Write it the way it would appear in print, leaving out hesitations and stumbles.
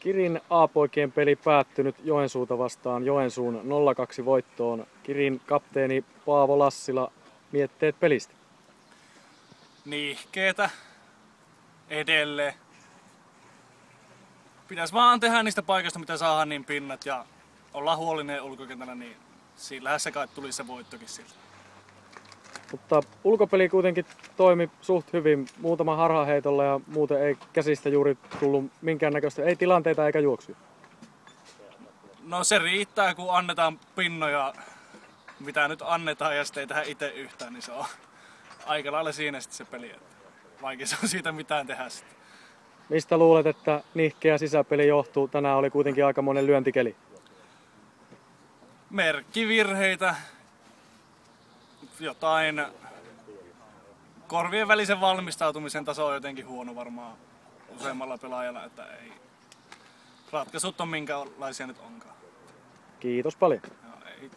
Kirin A-poikien peli päättynyt Joensuuta vastaan Joensuun 0-2 voittoon. Kirin kapteeni Paavo Lassila, mietteet pelistä? Nihkeetä edelleen. Pitäisi vaan tehdä niistä paikoista, mitä saadaan niin pinnat ja olla huolinen ulkokentällä, niin sillähän se kai tuli se voittokin siltä. Mutta ulkopeli kuitenkin toimi suht hyvin. Muutama harhaheitolla ja muuten ei käsistä juuri tullut minkäännäköistä, ei tilanteita eikä juoksuja. No se riittää, kun annetaan pinnoja, mitä nyt annetaan ja sitten ei tehdä itse yhtään, niin se on aika lailla siinä sitten se peli. Vaikea se on siitä mitään tehdä sitten. Mistä luulet, että nihkeä sisäpeli johtuu? Tänään oli kuitenkin aikamoinen lyöntikeli. Merkkivirheitä, jotain korvien välisen valmistautumisen taso on jotenkin huono varmaan useammalla pelaajalla, että ei ratkaisut on minkälaisia nyt onkaan. Kiitos paljon. Joo, ei.